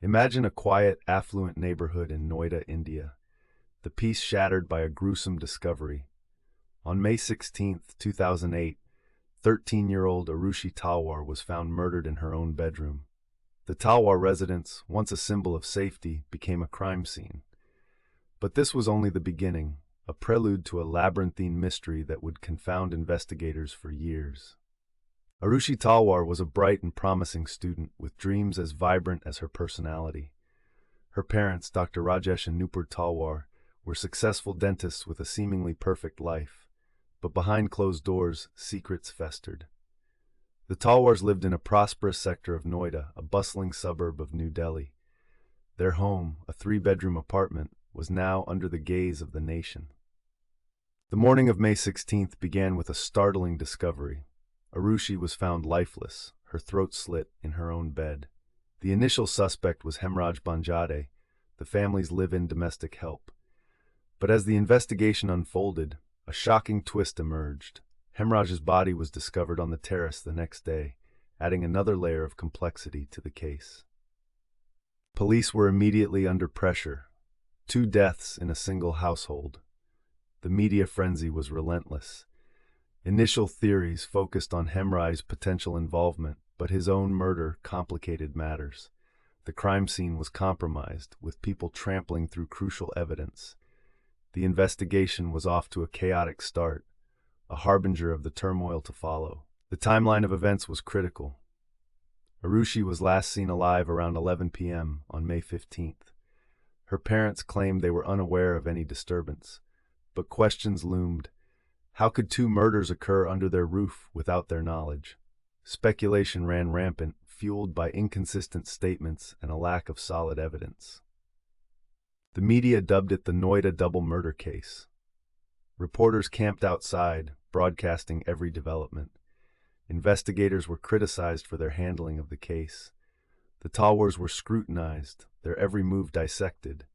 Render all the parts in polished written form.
Imagine a quiet, affluent neighborhood in Noida, India. The peace shattered by a gruesome discovery. On May 16, 2008, 13-year-old Arushi Talwar was found murdered in her own bedroom. The Talwar residence, once a symbol of safety, became a crime scene. But this was only the beginning, a prelude to a labyrinthine mystery that would confound investigators for years. Arushi Talwar was a bright and promising student with dreams as vibrant as her personality. Her parents, Dr. Rajesh and Nupur Talwar, were successful dentists with a seemingly perfect life. But behind closed doors, secrets festered. The Talwars lived in a prosperous sector of Noida, a bustling suburb of New Delhi. Their home, a 3-bedroom apartment, was now under the gaze of the nation. The morning of May 16th began with a startling discovery. Arushi was found lifeless, her throat slit, in her own bed. The initial suspect was Hemraj Banjade, the family's live-in domestic help. But as the investigation unfolded, a shocking twist emerged. Hemraj's body was discovered on the terrace the next day, adding another layer of complexity to the case. Police were immediately under pressure. 2 deaths in a single household. The media frenzy was relentless. Initial theories focused on Hemraj's potential involvement, but his own murder complicated matters. The crime scene was compromised, with people trampling through crucial evidence. The investigation was off to a chaotic start, a harbinger of the turmoil to follow. The timeline of events was critical. Arushi was last seen alive around 11 p.m. on May 15th. Her parents claimed they were unaware of any disturbance, but questions loomed. How could 2 murders occur under their roof without their knowledge? Speculation ran rampant, fueled by inconsistent statements and a lack of solid evidence. The media dubbed it the Noida double murder case. Reporters camped outside, broadcasting every development. Investigators were criticized for their handling of the case. The Talwars were scrutinized, their every move dissected.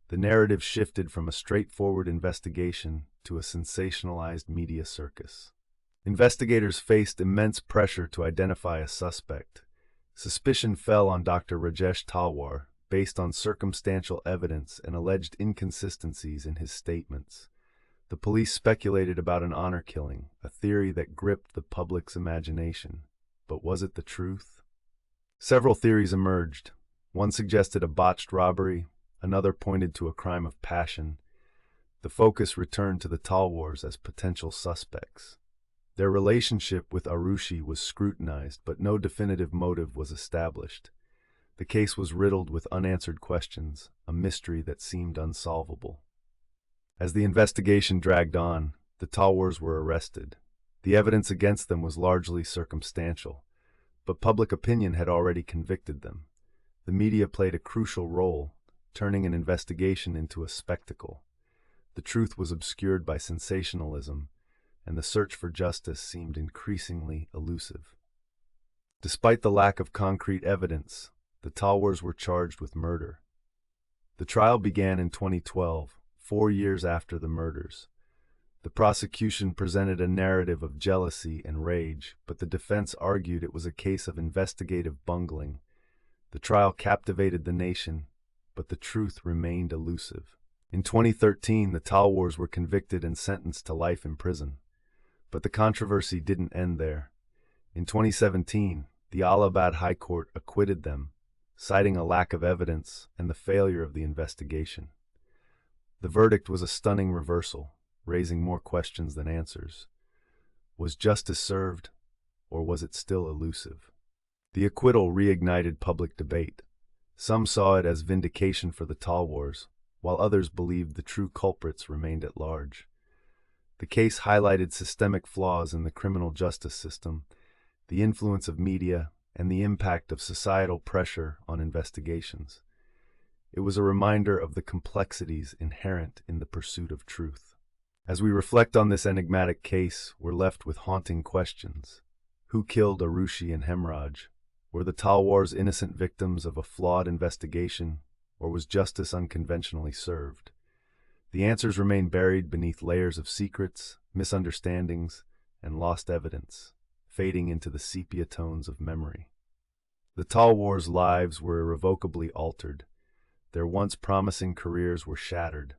The narrative shifted from a straightforward investigation to a sensationalized media circus. Investigators faced immense pressure to identify a suspect. Suspicion fell on Dr. Rajesh Talwar, based on circumstantial evidence and alleged inconsistencies in his statements. The police speculated about an honor killing, a theory that gripped the public's imagination. But was it the truth? Several theories emerged. One suggested a botched robbery, another pointed to a crime of passion. The focus returned to the Talwars as potential suspects. Their relationship with Arushi was scrutinized, but no definitive motive was established. The case was riddled with unanswered questions, a mystery that seemed unsolvable. As the investigation dragged on, the Talwars were arrested. The evidence against them was largely circumstantial, but public opinion had already convicted them. The media played a crucial role, turning an investigation into a spectacle. The truth was obscured by sensationalism, and the search for justice seemed increasingly elusive. Despite the lack of concrete evidence, the Talwars were charged with murder. The trial began in 2012, 4 years after the murders. The prosecution presented a narrative of jealousy and rage, but the defense argued it was a case of investigative bungling. The trial captivated the nation, but the truth remained elusive. In 2013, the Talwars were convicted and sentenced to life in prison. But the controversy didn't end there. In 2017, the Allahabad High Court acquitted them, citing a lack of evidence and the failure of the investigation. The verdict was a stunning reversal, raising more questions than answers. Was justice served, or was it still elusive? The acquittal reignited public debate. Some saw it as vindication for the Talwars, while others believed the true culprits remained at large. The case highlighted systemic flaws in the criminal justice system, the influence of media, and the impact of societal pressure on investigations. It was a reminder of the complexities inherent in the pursuit of truth. As we reflect on this enigmatic case, we're left with haunting questions. Who killed Arushi and Hemraj? Were the Talwars innocent victims of a flawed investigation, or was justice unconventionally served? The answers remain buried beneath layers of secrets, misunderstandings, and lost evidence, fading into the sepia tones of memory. The Talwars' lives were irrevocably altered. Their once promising careers were shattered.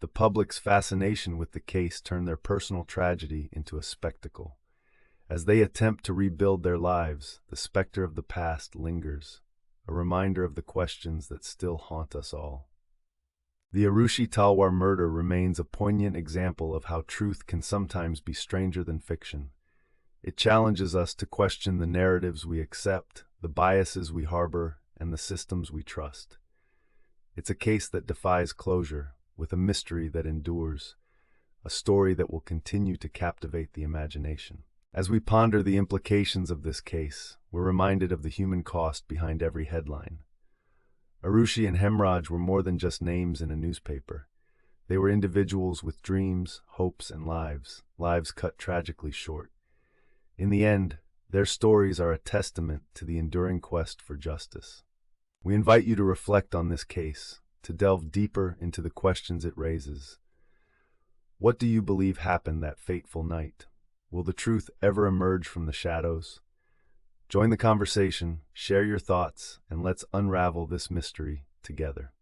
The public's fascination with the case turned their personal tragedy into a spectacle. As they attempt to rebuild their lives, the specter of the past lingers, a reminder of the questions that still haunt us all. The Arushi Talwar murder remains a poignant example of how truth can sometimes be stranger than fiction. It challenges us to question the narratives we accept, the biases we harbor, and the systems we trust. It's a case that defies closure, with a mystery that endures, a story that will continue to captivate the imagination. As we ponder the implications of this case, we're reminded of the human cost behind every headline. Arushi and Hemraj were more than just names in a newspaper. They were individuals with dreams, hopes, and lives cut tragically short. In the end, their stories are a testament to the enduring quest for justice. We invite you to reflect on this case, to delve deeper into the questions it raises. What do you believe happened that fateful night? Will the truth ever emerge from the shadows? Join the conversation, share your thoughts, and let's unravel this mystery together.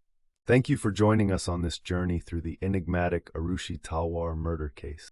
Thank you for joining us on this journey through the enigmatic Arushi Talwar murder case.